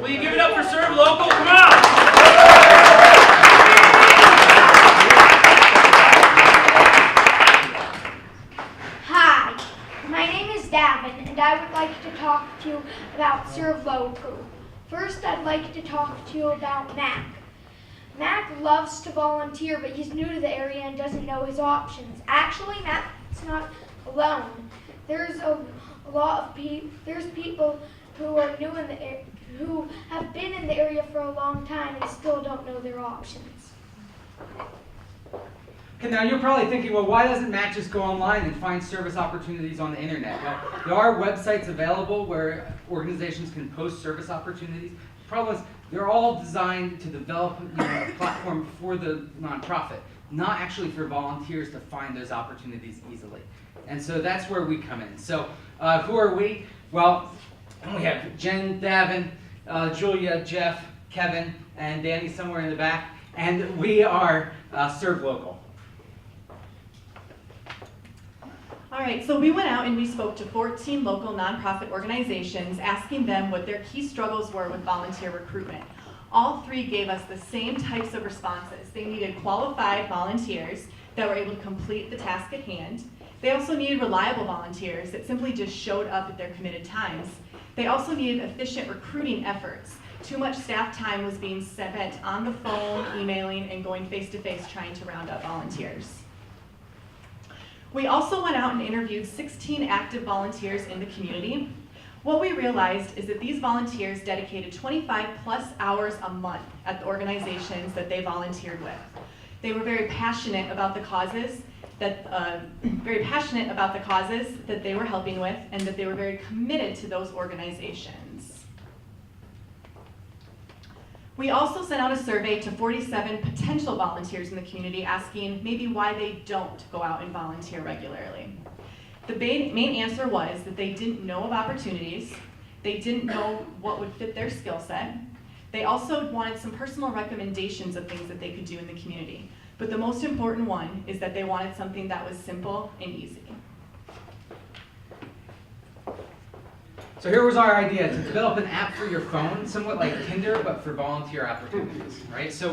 Will you give it up for Serve Local? Come on! Hi, my name is Davin, and I would like to talk to you about Serve Local. First, I'd like to talk to you about Mac. Mac loves to volunteer, but he's new to the area and doesn't know his options. Actually, Mac's not alone. There's a lot of people who are new in the who have been in the area for a long time and still don't know their options. Okay, now you're probably thinking, well, why doesn't Matt just go online and find service opportunities on the internet? Well, there are websites available where organizations can post service opportunities. The problem is they're all designed to develop a platform for the nonprofit, not actually for volunteers to find those opportunities easily. And so that's where we come in. So who are we? Well, we have Jen, Davin, Julia, Jeff, Kevin, and Danny somewhere in the back. And we are Serve Local. right, so we went out and we spoke to 14 local nonprofit organizations, asking them what their key struggles were with volunteer recruitment. All three gave us the same types of responses. They needed qualified volunteers that were able to complete the task at hand. They also needed reliable volunteers that simply just showed up at their committed times. They also needed efficient recruiting efforts. Too much staff time was being spent on the phone, emailing, and going face-to-face trying to round up volunteers. We also went out and interviewed 16 active volunteers in the community. What we realized is that these volunteers dedicated 25 plus hours a month at the organizations that they volunteered with. They were very passionate about the causes that they were helping with, and that they were very committed to those organizations. We also sent out a survey to 47 potential volunteers in the community asking maybe why they don't go out and volunteer regularly. The main answer was that they didn't know of opportunities, they didn't know what would fit their skill set. They also wanted some personal recommendations of things that they could do in the community. But the most important one is that they wanted something that was simple and easy. So here was our idea, to develop an app for your phone, somewhat like Tinder, but for volunteer opportunities, right? So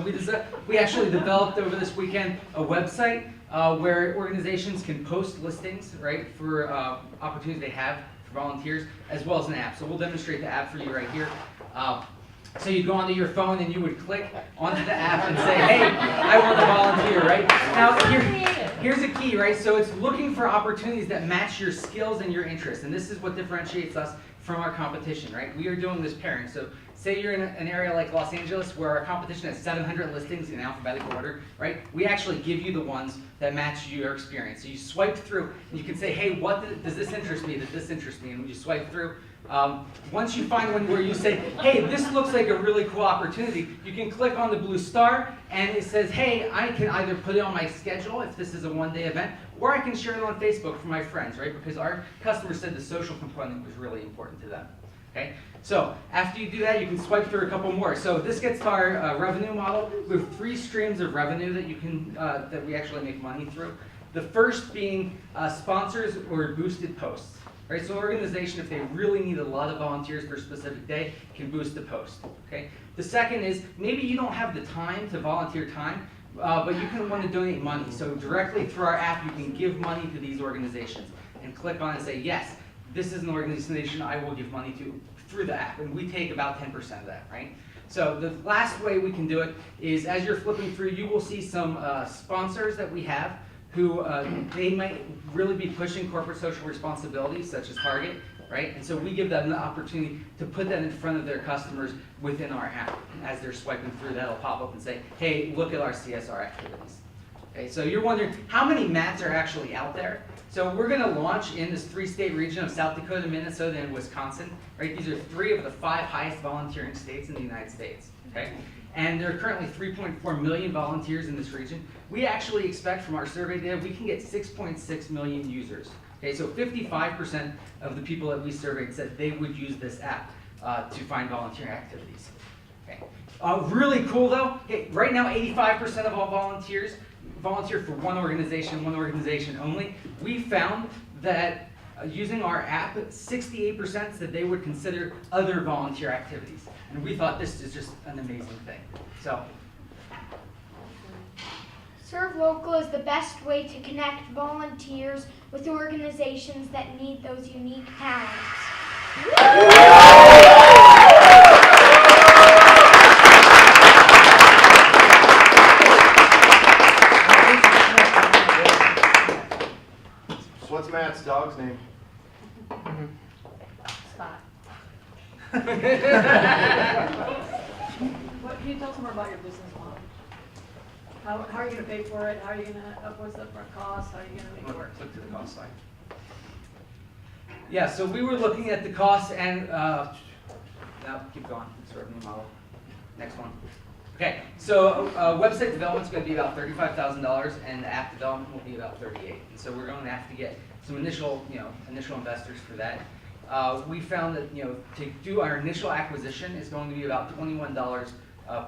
we actually developed over this weekend a website where organizations can post listings, right, for opportunities they have for volunteers, as well as an app. So we'll demonstrate the app for you right here. So you'd go onto your phone and you would click onto the app and say, hey, I want to volunteer, right? Now, here's a key, right? So it's looking for opportunities that match your skills and your interests. And this is what differentiates us from our competition, right? We are doing this pairing. So say you're in an area like Los Angeles where our competition has 700 listings in alphabetical order, right? We actually give you the ones that match your experience. So you swipe through and you can say, hey, does this interest me? Does this interest me? And when you swipe through, once you find one where you say, hey, this looks like a really cool opportunity, you can click on the blue star and it says, hey, I can either put it on my schedule if this is a one-day event, or I can share it on Facebook for my friends, right? Because our customers said the social component was really important to them. Okay? So after you do that, you can swipe through a couple more. So this gets to our revenue model. We have 3 streams of revenue that you can that we actually make money through. The first being sponsors or boosted posts. Right? So an organization, if they really need a lot of volunteers for a specific day, can boost the post. Okay? The second is maybe you don't have the time to volunteer time, but you can want to donate money. So directly through our app, you can give money to these organizations and click on and say, yes, this is an organization I will give money to through the app, and we take about 10% of that, right? So the last way we can do it is as you're flipping through, you will see some sponsors that we have who they might really be pushing corporate social responsibility, such as Target, right? And so we give them the opportunity to put that in front of their customers within our app. As they're swiping through, that'll pop up and say, hey, look at our CSR activities. Okay, so you're wondering, how many mats are actually out there? So we're going to launch in this 3-state region of South Dakota, Minnesota, and Wisconsin. Right? These are 3 of the 5 highest volunteering states in the United States. Okay? And there are currently 3.4 million volunteers in this region. We actually expect from our survey data, we can get 6.6 million users. Okay, so 55% of the people that we surveyed said they would use this app to find volunteering activities. Okay. Really cool though, okay, right now 85% of all volunteers volunteer for one organization only. We found that using our app, 68% said they would consider other volunteer activities. And we thought this is just an amazing thing. So, Serve Local is the best way to connect volunteers with organizations that need those unique talents. What's Matt's dog's name? Spot. What, can you tell us more about your business model? How are you going to pay for it? How are you going to, what's the upfront cost? How are you going to make it work? Click to the cost side. Yeah, so we were looking at the costs and, now keep going, it's revenue model. Next one. Okay, so website development is going to be about $35,000 and the app development will be about $38,000. And so we're going to have to get some initial investors for that. We found that, to do our initial acquisition is going to be about $21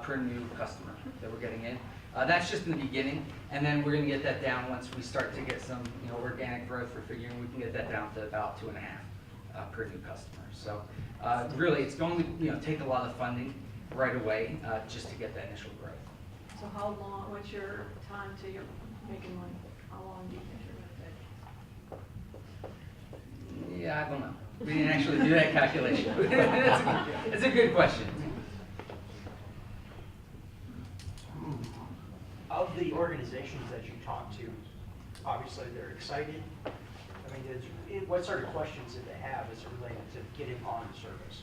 per new customer that we're getting in. That's just in the beginning, and then we're gonna get that down once we start to get some, organic growth. We're figuring we can get that down to about 2.5 per new customer. So really, it's going to take a lot of funding right away just to get that initial growth. So how long, what's your time till you're making money? How long do you think you're gonna take? Yeah, I don't know. We didn't actually do that calculation. It's a good question. Of the organizations that you talk to, obviously they're excited. I mean, what sort of questions did they have as it related to getting on the service?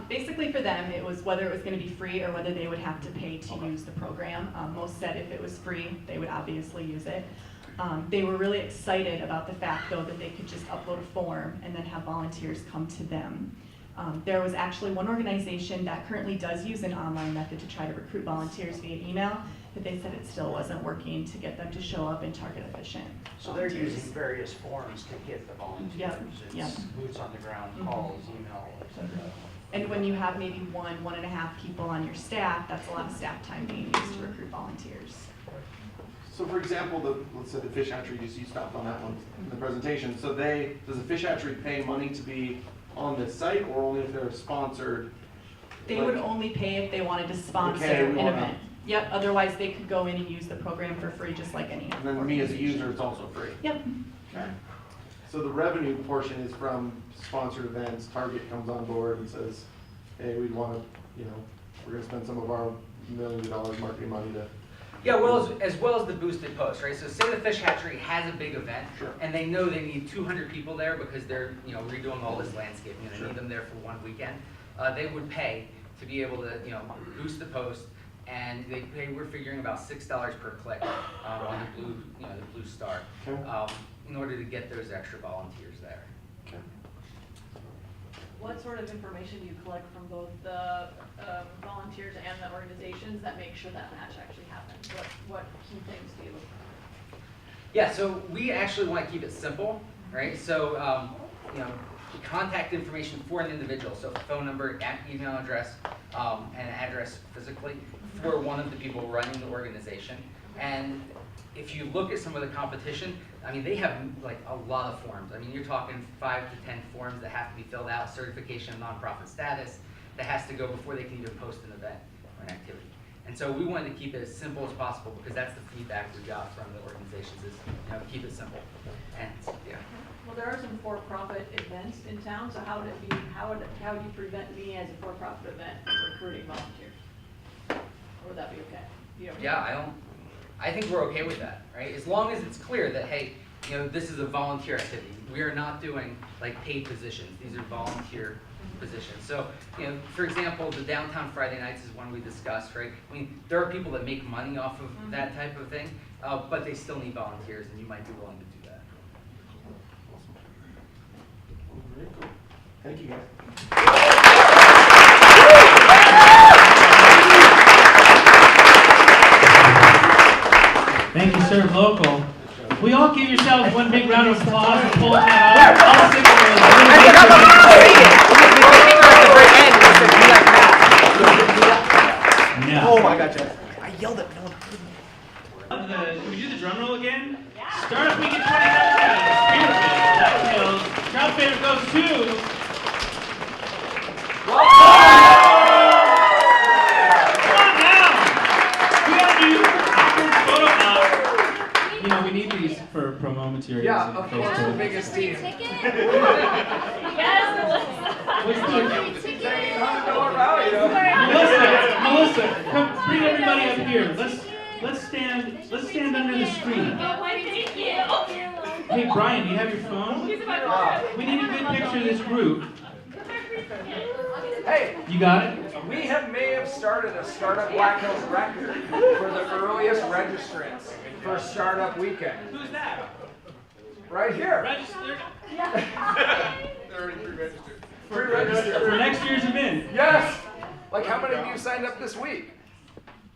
Basically for them, it was whether it was going to be free or whether they would have to pay to use the program. Most said if it was free, they would obviously use it. They were really excited about the fact, though, that they could just upload a form and then have volunteers come to them. There was actually one organization that currently does use an online method to try to recruit volunteers via email, but they said it still wasn't working to get them to show up and target efficient. So they're using various forms to get the volunteers. Yep. It's boots on the ground, calls, email, etc. And when you have maybe 1.5 people on your staff, that's a lot of staff time being used to recruit volunteers. So for example, let's say the fish hatchery, you stopped on that one in the presentation. So does the fish hatchery pay money to be on this site, or only if they're sponsored? They would only pay if they wanted to sponsor an event. Yep, otherwise they could go in and use the program for free just like any other. And then me as a user, it's also free? Yep. Okay. So the revenue portion is from sponsored events. Target comes on board and says, hey, we want to, we're going to spend some of our millions of dollars marketing money to. Yeah, as well as the boosted post, right? So say the fish hatchery has a big event, and they know they need 200 people there because they're redoing all this landscaping and they need them there for one weekend. They would pay to be able to boost the post, and we're figuring about $6 per click on the blue star in order to get those extra volunteers there. Okay. What sort of information do you collect from both the volunteers and the organizations that make sure that match actually happens? What key things do you look for? Yeah, so we actually want to keep it simple, right? So, contact information for an individual, so phone number, email address, and address physically for one of the people running the organization. And if you look at some of the competition, I mean, they have like a lot of forms. I mean, you're talking 5 to 10 forms that have to be filled out, certification of nonprofit status that has to go before they can even post an event or an activity. And so we wanted to keep it as simple as possible because that's the feedback we got from the organizations is, keep it simple. And yeah. Well, there are some for-profit events in town, so how would you prevent me as a for-profit event from recruiting volunteers? Or would that be okay? Yeah, I think we're okay with that, right? As long as it's clear that, hey, this is a volunteer activity. We are not doing like paid positions. These are volunteer positions. So, for example, the downtown Friday nights is one we discussed, right? I mean, there are people that make money off of that type of thing, but they still need volunteers, and you might be willing to do that. Very cool. Thank you, guys. Thank you, Serve Local. We all give yourselves one big round of applause for pulling that out. All 6 of them. Oh my God, Jeff. I yelled at no one. Can we do the drum roll again? Startup Weekend 2019. Spearfish, Hills. Crowd favorite goes to. Come on down. We gotta do awkward photo op. We need these for promo materials. Yeah, of course, the biggest team. Melissa, come bring everybody up here. Let's stand under the screen. Hey Brian, do you have your phone? We need a good picture of this group. Hey, you got it? We may have started a Startup Black Hills record for the earliest registrants for Startup Weekend. Who's that? Right here. Registered? They're already pre-registered. For next year's event? Yes. Like how many of you signed up this week?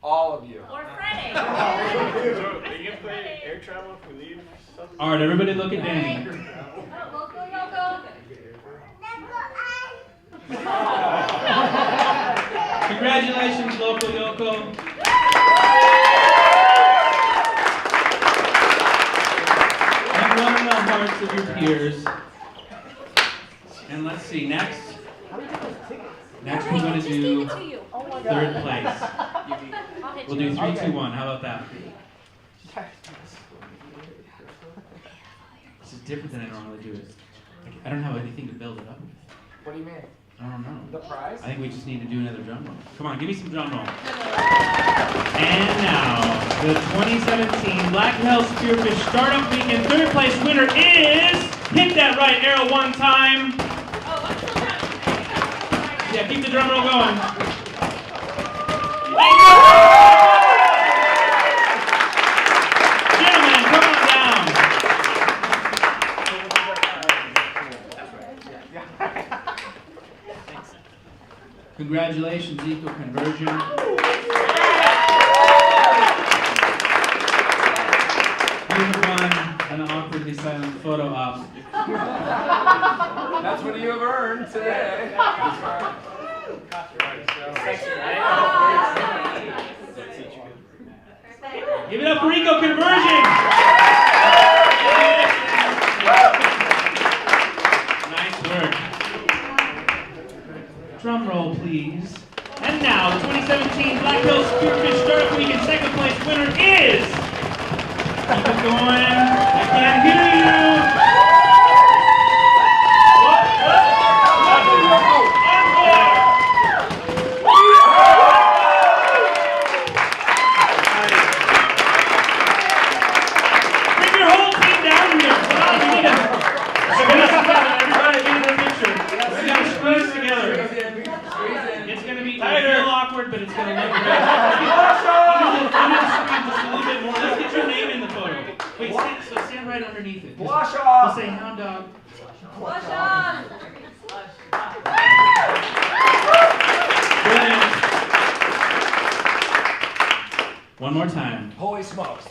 All of you. Or Friday. So, are you gonna play air travel if we leave? All right, everybody look at Danny. Congratulations, Local Yoko. of your peers. And let's see, next we're going to do third place. We'll do 3, 2, 1. How about that? This is different than I normally do it. I don't have anything to build it up with. What do you mean? I don't know. The prize? I think we just need to do another drum roll. Come on, give me some drum roll. And now, the 2017 Black Hills Spearfish Startup Weekend third place winner is, hit that right arrow one time. Yeah, keep the drum roll going. Gentlemen, come on down. Congratulations, Eco Conversion. You have won an awkwardly silent photo op. That's what you have earned today. Give it up for Eco Conversion. Nice work. Drum roll, please. And now, the 2017 Black Hills Spearfish Startup Weekend second place winner is... Keep it going. I can't hear you. Bring your whole team down here. Come on, we need to squeeze together. Everybody get in the picture. We gotta squeeze together. It's gonna be a little awkward, but it's gonna look great. Under the screen just a little bit more. Let's get your name in the photo. Wait, stand right underneath it. Blush off. We'll say hound dog. Blush off. Brilliant. One more time. Holy smokes.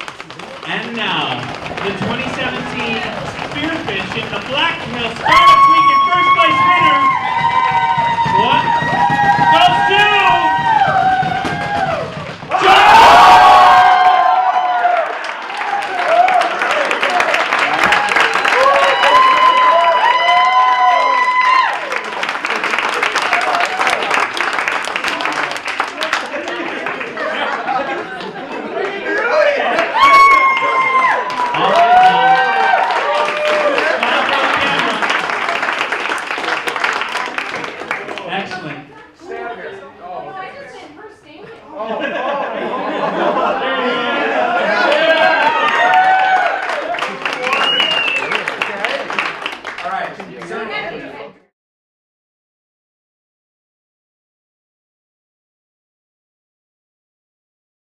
And now, the 2017 Spearfish in the Black Hills Startup Weekend first place winner. What? Goes to... Excellent. Stand here. All right.